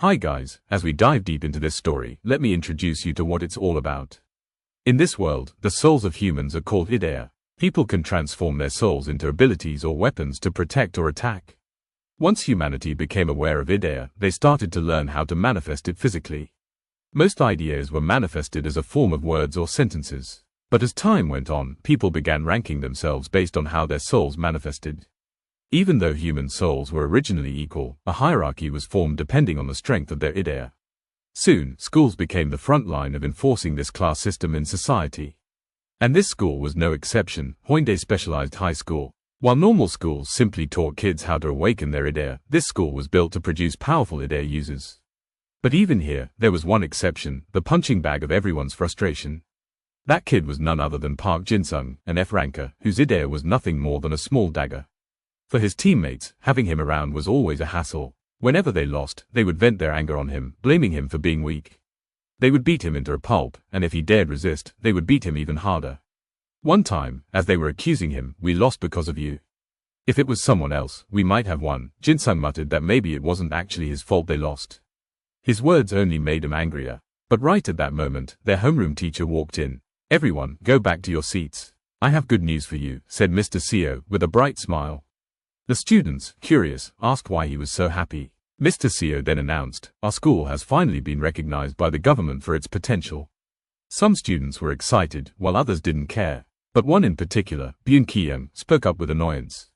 Hi guys, as we dive deep into this story, let me introduce you to what it's all about. In this world, the souls of humans are called Ideia. People can transform their souls into abilities or weapons to protect or attack. Once humanity became aware of Ideia, they started to learn how to manifest it physically. Most ideas were manifested as a form of words or sentences. But as time went on, people began ranking themselves based on how their souls manifested. Even though human souls were originally equal, a hierarchy was formed depending on the strength of their Ideia. Soon, schools became the front line of enforcing this class system in society. And this school was no exception, Hyundai Specialized High School. While normal schools simply taught kids how to awaken their Ideia, this school was built to produce powerful Ideia users. But even here, there was one exception, the punching bag of everyone's frustration. That kid was none other than Park Jinsung, an F-ranker, whose Ideia was nothing more than a small dagger. For his teammates, having him around was always a hassle. Whenever they lost, they would vent their anger on him, blaming him for being weak. They would beat him into a pulp, and if he dared resist, they would beat him even harder. One time, as they were accusing him, "We lost because of you. If it was someone else, we might have won." Jinsung muttered that maybe it wasn't actually his fault they lost. His words only made him angrier. But right at that moment, their homeroom teacher walked in. "Everyone, go back to your seats. I have good news for you," said Mr. Seo, with a bright smile. The students, curious, asked why he was so happy. Mr. Seo then announced, "Our school has finally been recognized by the government for its potential." Some students were excited, while others didn't care. But one in particular, Byun Ki-young, spoke up with annoyance.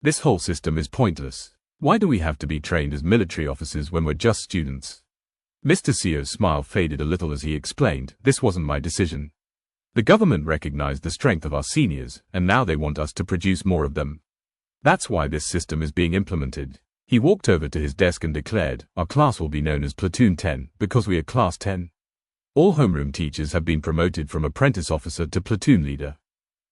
"This whole system is pointless. Why do we have to be trained as military officers when we're just students?" Mr. Seo's smile faded a little as he explained, "This wasn't my decision. The government recognized the strength of our seniors, and now they want us to produce more of them. That's why this system is being implemented." He walked over to his desk and declared, "Our class will be known as Platoon 10, because we are Class 10. All homeroom teachers have been promoted from apprentice officer to platoon leader.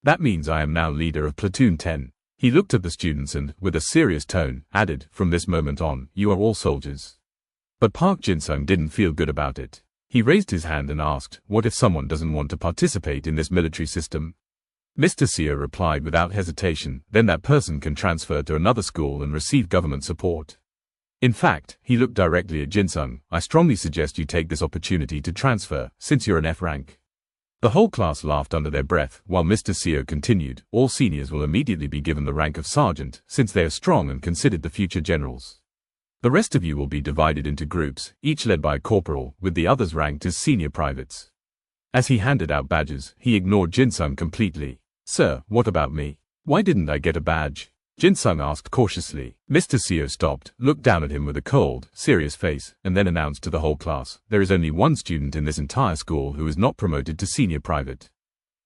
That means I am now leader of Platoon 10. He looked at the students and, with a serious tone, added, "From this moment on, you are all soldiers." But Park Jinsung didn't feel good about it. He raised his hand and asked, "What if someone doesn't want to participate in this military system?" Mr. Seo replied without hesitation, "Then that person can transfer to another school and receive government support." In fact, he looked directly at Jinsung. "I strongly suggest you take this opportunity to transfer, since you're an F rank." The whole class laughed under their breath, while Mr. Seo continued, "All seniors will immediately be given the rank of sergeant, since they are strong and considered the future generals. The rest of you will be divided into groups, each led by a corporal, with the others ranked as senior privates." As he handed out badges, he ignored Jinsung completely. "Sir, what about me? Why didn't I get a badge?" Jinsung asked cautiously. Mr. Seo stopped, looked down at him with a cold, serious face, and then announced to the whole class, "There is only one student in this entire school who is not promoted to senior private.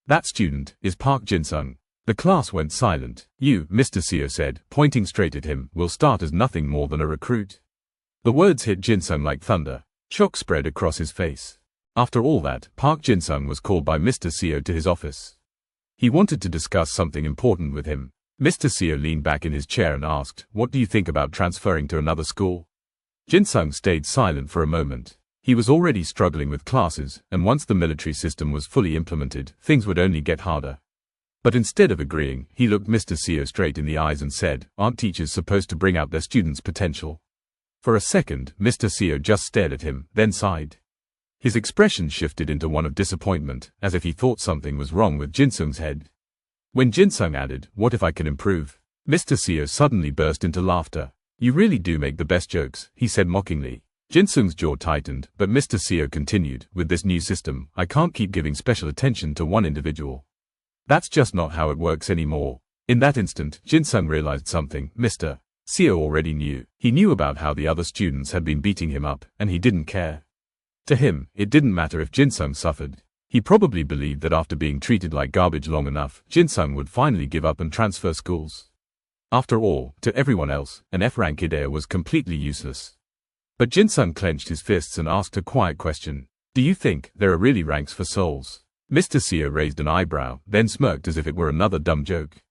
That student is Park Jinsung." The class went silent. "You," Mr. Seo said, pointing straight at him, "will start as nothing more than a recruit." The words hit Jinsung like thunder. Shock spread across his face. After all that, Park Jinsung was called by Mr. Seo to his office. He wanted to discuss something important with him. Mr. Seo leaned back in his chair and asked, "What do you think about transferring to another school?" Jinsung stayed silent for a moment. He was already struggling with classes, and once the military system was fully implemented, things would only get harder. But instead of agreeing, he looked Mr. Seo straight in the eyes and said, "Aren't teachers supposed to bring out their students' potential?" For a second, Mr. Seo just stared at him, then sighed. His expression shifted into one of disappointment, as if he thought something was wrong with Jinsung's head. When Jinsung added, "What if I can improve?" Mr. Seo suddenly burst into laughter. "You really do make the best jokes," he said mockingly. Jinsung's jaw tightened, but Mr. Seo continued, "With this new system, I can't keep giving special attention to one individual. That's just not how it works anymore." In that instant, Jinsung realized something. Mr. Seo already knew. He knew about how the other students had been beating him up, and he didn't care. To him, it didn't matter if Jinsung suffered. He probably believed that after being treated like garbage long enough, Jinsung would finally give up and transfer schools. After all, to everyone else, an F-rank Ideia was completely useless. But Jinsung clenched his fists and asked a quiet question. "Do you think there are really ranks for souls?" Mr. Seo raised an eyebrow, then smirked as if it were another dumb joke.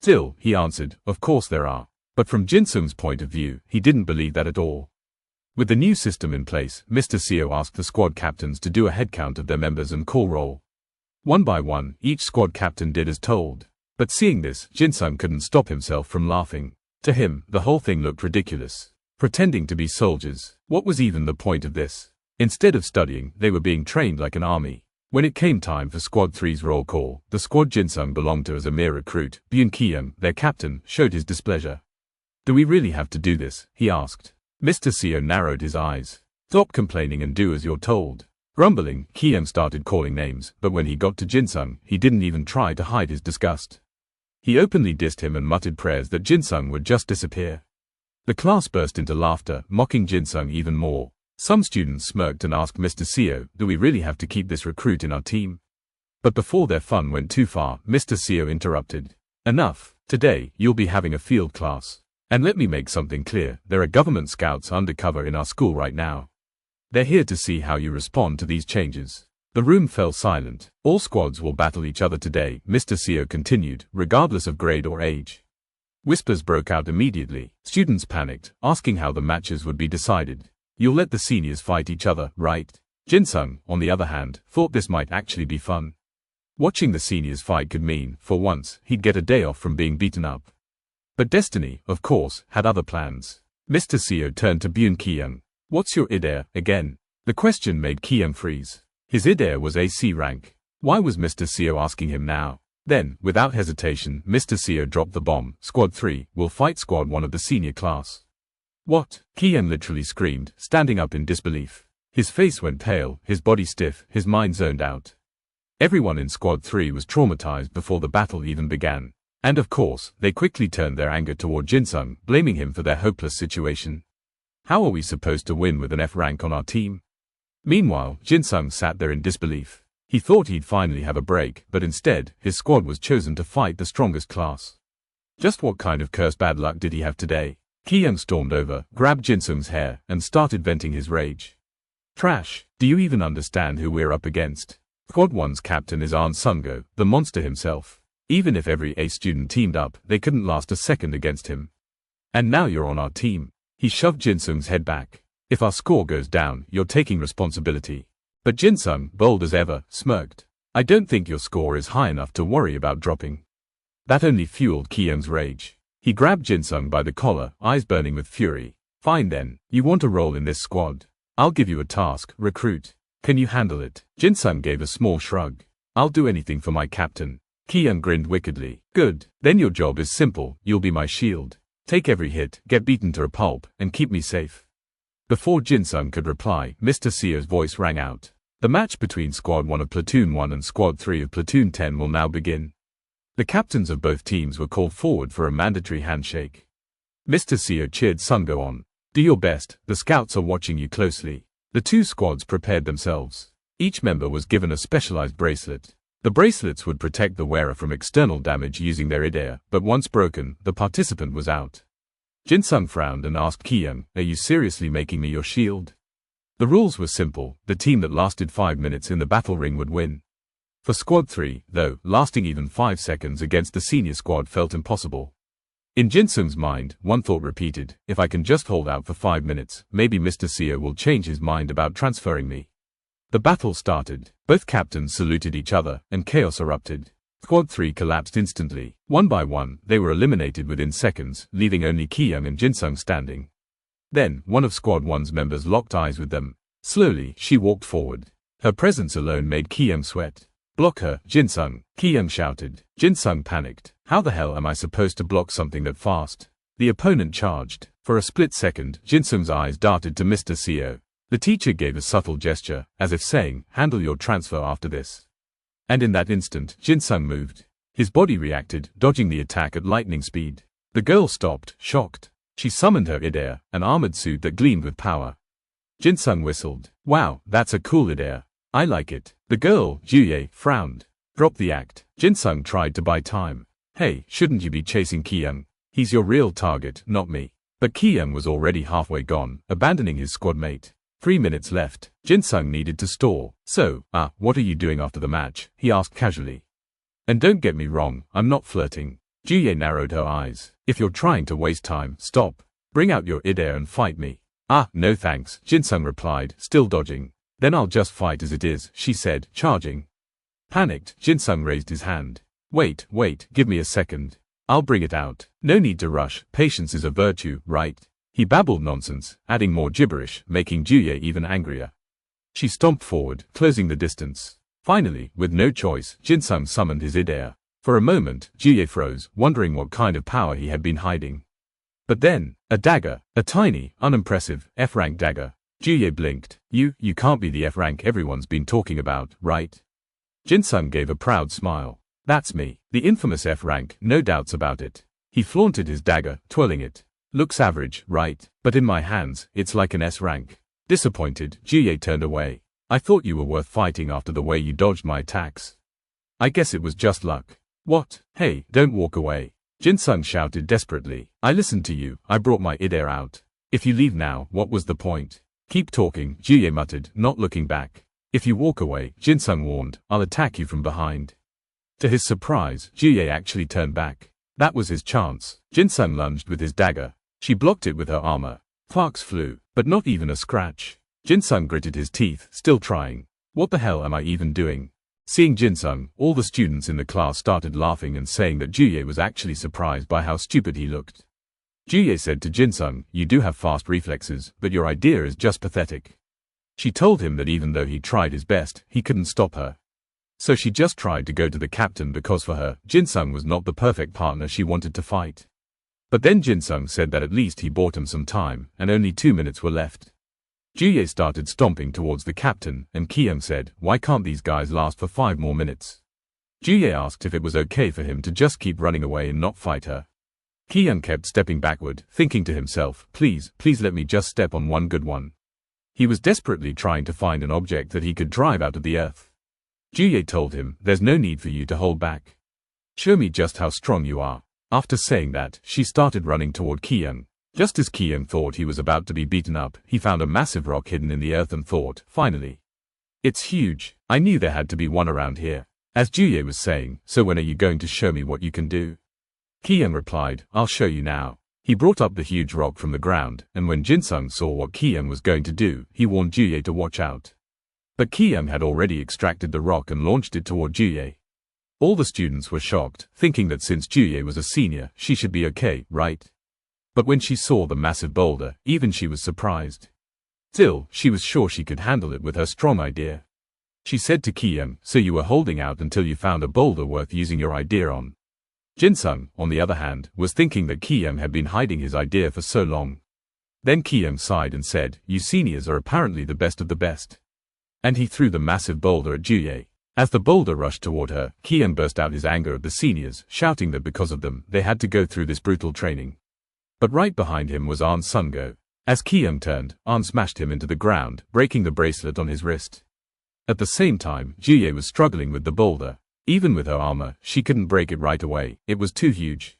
"Still," he answered, "of course there are." But from Jinsung's point of view, he didn't believe that at all. With the new system in place, Mr. Seo asked the squad captains to do a head count of their members and call roll. One by one, each squad captain did as told. But seeing this, Jinsung couldn't stop himself from laughing. To him, the whole thing looked ridiculous. pretending to be soldiers. What was even the point of this? Instead of studying, they were being trained like an army. When it came time for Squad 3's roll call, the Squad Jinsung belonged to as a mere recruit. Byun Ki-young, their captain, showed his displeasure. "Do we really have to do this?" he asked. Mr. Seo narrowed his eyes. "Stop complaining and do as you're told." Grumbling, Ki-young started calling names, but when he got to Jinsung, he didn't even try to hide his disgust. He openly dissed him and muttered prayers that Jinsung would just disappear. The class burst into laughter, mocking Jinsung even more. Some students smirked and asked Mr. Seo, "Do we really have to keep this recruit in our team?" But before their fun went too far, Mr. Seo interrupted. "Enough. Today, you'll be having a field class. And let me make something clear, there are government scouts undercover in our school right now. They're here to see how you respond to these changes." The room fell silent. "All squads will battle each other today," Mr. Seo continued, "regardless of grade or age." Whispers broke out immediately. Students panicked, asking how the matches would be decided. "You'll let the seniors fight each other, right?" Jinsung, on the other hand, thought this might actually be fun. Watching the seniors fight could mean, for once, he'd get a day off from being beaten up. But Destiny, of course, had other plans. Mr. Seo turned to Byun Ki-young. "What's your Ideia, again?" The question made Ki-young freeze. His Ideia was AC rank. Why was Mr. Seo asking him now? Then, without hesitation, Mr. Seo dropped the bomb. "Squad 3 will fight Squad 1 of the senior class." "What?" Ki-young literally screamed, standing up in disbelief. His face went pale, his body stiff, his mind zoned out. Everyone in Squad 3 was traumatized before the battle even began. And of course, they quickly turned their anger toward Jinsung, blaming him for their hopeless situation. "How are we supposed to win with an F rank on our team?" Meanwhile, Jinsung sat there in disbelief. He thought he'd finally have a break, but instead, his squad was chosen to fight the strongest class. Just what kind of cursed bad luck did he have today? Ki-young stormed over, grabbed Jinsung's hair, and started venting his rage. "Trash, do you even understand who we're up against? Squad 1's captain is Ahn Sungo, the monster himself. Even if every A student teamed up, they couldn't last a second against him. And now you're on our team." He shoved Jinsung's head back. "If our score goes down, you're taking responsibility." But Jinsung, bold as ever, smirked. "I don't think your score is high enough to worry about dropping." That only fueled Ki-young's rage. He grabbed Jinsung by the collar, eyes burning with fury. "Fine then, you want a role in this squad? I'll give you a task, recruit. Can you handle it?" Jinsung gave a small shrug. "I'll do anything for my captain." Ki-young grinned wickedly. "Good, then your job is simple, you'll be my shield. Take every hit, get beaten to a pulp, and keep me safe." Before Jinsung could reply, Mr. Seo's voice rang out. "The match between Squad 1 of Platoon 1 and Squad 3 of Platoon 10 will now begin." The captains of both teams were called forward for a mandatory handshake. Mr. Seo cheered Sungo on. "Do your best, the scouts are watching you closely." The two squads prepared themselves. Each member was given a specialized bracelet. The bracelets would protect the wearer from external damage using their Ideia, but once broken, the participant was out. Jinsung frowned and asked Ki-young, "Are you seriously making me your shield?" The rules were simple, the team that lasted 5 minutes in the battle ring would win. For Squad 3, though, lasting even 5 seconds against the senior squad felt impossible. In Jinsung's mind, one thought repeated, "If I can just hold out for 5 minutes, maybe Mr. Seo will change his mind about transferring me." The battle started. Both captains saluted each other, and chaos erupted. Squad 3 collapsed instantly. One by one, they were eliminated within seconds, leaving only Ki-young and Jinsung standing. Then, one of Squad 1's members locked eyes with them. Slowly, she walked forward. Her presence alone made Ki-young sweat. "Block her, Jinsung," Ki-young shouted. Jinsung panicked. "How the hell am I supposed to block something that fast?" The opponent charged. For a split second, Jinsung's eyes darted to Mr. Seo. The teacher gave a subtle gesture, as if saying, "Handle your transfer after this." And in that instant, Jinsung moved. His body reacted, dodging the attack at lightning speed. The girl stopped, shocked. She summoned her Ideia, an armored suit that gleamed with power. Jinsung whistled. "Wow, that's a cool Ideia. I like it." The girl, Juye, frowned. "Drop the act." Jinsung tried to buy time. "Hey, shouldn't you be chasing Ki-young? He's your real target, not me." But Ki-young was already halfway gone, abandoning his squad mate. 3 minutes left. Jinsung needed to stall. "So, what are you doing after the match?" he asked casually. "And don't get me wrong, I'm not flirting." Juye narrowed her eyes. "If you're trying to waste time, stop. Bring out your Ideia and fight me." No thanks," Jinsung replied, still dodging. "Then I'll just fight as it is," she said, charging. Panicked, Jinsung raised his hand. Wait, give me a second. I'll bring it out." "No need to rush, patience is a virtue, right?" He babbled nonsense, adding more gibberish, making Juye even angrier. She stomped forward, closing the distance. Finally, with no choice, Jinsung summoned his Ideia. For a moment, Juye froze, wondering what kind of power he had been hiding. But then, a dagger, a tiny, unimpressive, F-rank dagger. Juye blinked. You can't be the F-rank everyone's been talking about, right? Jinsung gave a proud smile. That's me, the infamous F-rank, no doubts about it. He flaunted his dagger, twirling it. Looks average, right? But in my hands, it's like an S-rank. Disappointed, Juye turned away. I thought you were worth fighting after the way you dodged my attacks. I guess it was just luck. What? Hey, don't walk away. Jinsung shouted desperately. I listened to you, I brought my Ideia out. If you leave now, what was the point? Keep talking, Juye muttered, not looking back. If you walk away, Jinsung warned, I'll attack you from behind. To his surprise, Juye actually turned back. That was his chance. Jinsung lunged with his dagger. She blocked it with her armor. Sparks flew, but not even a scratch. Jinsung gritted his teeth, still trying. What the hell am I even doing? Seeing Jinsung, all the students in the class started laughing and saying that Juye was actually surprised by how stupid he looked. Juye said to Jinsung, you do have fast reflexes, but your idea is just pathetic. She told him that even though he tried his best, he couldn't stop her. So she just tried to go to the captain because for her, Jinsung was not the perfect partner she wanted to fight. But then Jinsung said that at least he bought him some time, and only 2 minutes were left. Juye started stomping towards the captain, and Kiyoung said, why can't these guys last for 5 more minutes? Juye asked if it was okay for him to just keep running away and not fight her. Kiyoung kept stepping backward, thinking to himself, please let me just step on one good one. He was desperately trying to find an object that he could drive out of the earth. Juye told him, there's no need for you to hold back. Show me just how strong you are. After saying that, she started running toward Kiyoung. Just as Kiyoung thought he was about to be beaten up, he found a massive rock hidden in the earth and thought, finally. It's huge. I knew there had to be one around here. As Juye was saying, so when are you going to show me what you can do? Kiyoung replied, I'll show you now. He brought up the huge rock from the ground, and when Jinsung saw what Kiyoung was going to do, he warned Juye to watch out. But Kiyoung had already extracted the rock and launched it toward Juye. All the students were shocked, thinking that since Juye was a senior, she should be okay, right? But when she saw the massive boulder, even she was surprised. Still, she was sure she could handle it with her strong idea. She said to Kiyoung, so you were holding out until you found a boulder worth using your idea on. Jinsung, on the other hand, was thinking that Kiyoung had been hiding his idea for so long. Then Kiyoung sighed and said, you seniors are apparently the best of the best. And he threw the massive boulder at Juye. As the boulder rushed toward her, Kiyoung burst out his anger at the seniors, shouting that because of them, they had to go through this brutal training. But right behind him was Ahn Sungo. As Kiyoung turned, Ahn smashed him into the ground, breaking the bracelet on his wrist. At the same time, Juye was struggling with the boulder. Even with her armor, she couldn't break it right away, it was too huge.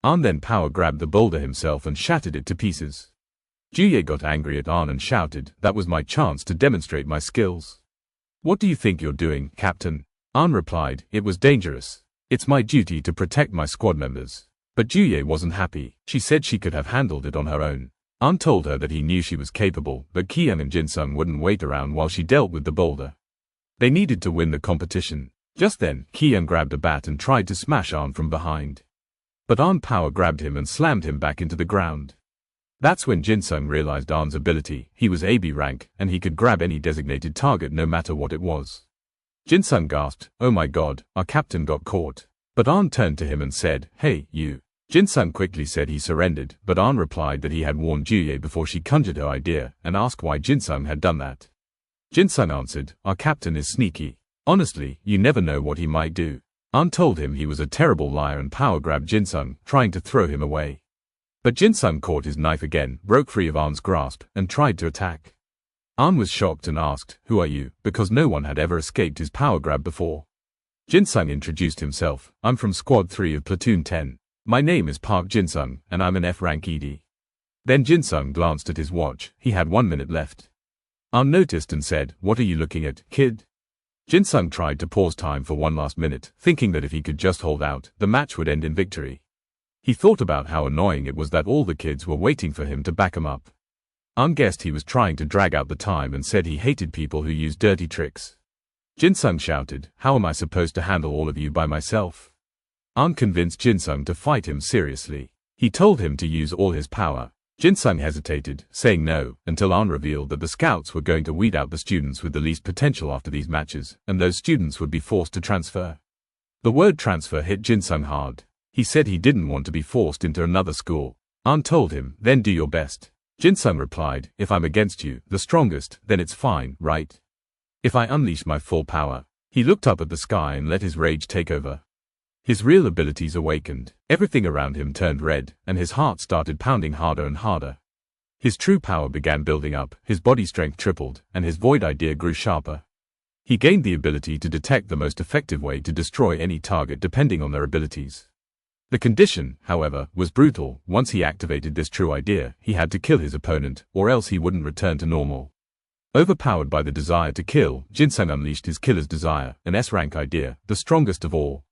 Ahn then power grabbed the boulder himself and shattered it to pieces. Juye got angry at Ahn and shouted, that was my chance to demonstrate my skills. What do you think you're doing, Captain? Ahn replied, it was dangerous. It's my duty to protect my squad members. But Juye wasn't happy. She said she could have handled it on her own. Ahn told her that he knew she was capable, but Kiyoung and Jinsung wouldn't wait around while she dealt with the boulder. They needed to win the competition. Just then, Kiyoung grabbed a bat and tried to smash Ahn from behind. But Ahn power grabbed him and slammed him back into the ground. That's when Jinsung realized Ahn's ability. He was AB rank, and he could grab any designated target no matter what it was. Jinsung gasped, oh my god, our captain got caught. But Ahn turned to him and said, hey, you. Jinsung quickly said he surrendered, but Ahn replied that he had warned Juye before she conjured her idea, and asked why Jinsung had done that. Jinsung answered, our captain is sneaky. Honestly, you never know what he might do. Ahn told him he was a terrible liar and power grabbed Jinsung, trying to throw him away. But Jinsung caught his knife again, broke free of Ahn's grasp, and tried to attack. Ahn was shocked and asked, who are you, because no one had ever escaped his power grab before. Jinsung introduced himself, I'm from Squad 3 of Platoon 10. My name is Park Jinsung, and I'm an F-rank ED. Then Jinsung glanced at his watch, he had 1 minute left. Ahn noticed and said, what are you looking at, kid? Jinsung tried to pause time for one last minute, thinking that if he could just hold out, the match would end in victory. He thought about how annoying it was that all the kids were waiting for him to back him up. Ahn guessed he was trying to drag out the time and said he hated people who use dirty tricks. Jinsung shouted, how am I supposed to handle all of you by myself? Ahn convinced Jinsung to fight him seriously. He told him to use all his power. Jinsung hesitated, saying no, until An revealed that the scouts were going to weed out the students with the least potential after these matches, and those students would be forced to transfer. The word transfer hit Jinsung hard. He said he didn't want to be forced into another school. An told him, then do your best. Jinsung replied, if I'm against you, the strongest, then it's fine, right? If I unleash my full power. He looked up at the sky and let his rage take over. His real abilities awakened. Everything around him turned red, and his heart started pounding harder and harder. His true power began building up, his body strength tripled, and his void idea grew sharper. He gained the ability to detect the most effective way to destroy any target depending on their abilities. The condition, however, was brutal. Once he activated this true idea, he had to kill his opponent, or else he wouldn't return to normal. Overpowered by the desire to kill, Jinsung unleashed his killer's desire, an S-rank idea, the strongest of all.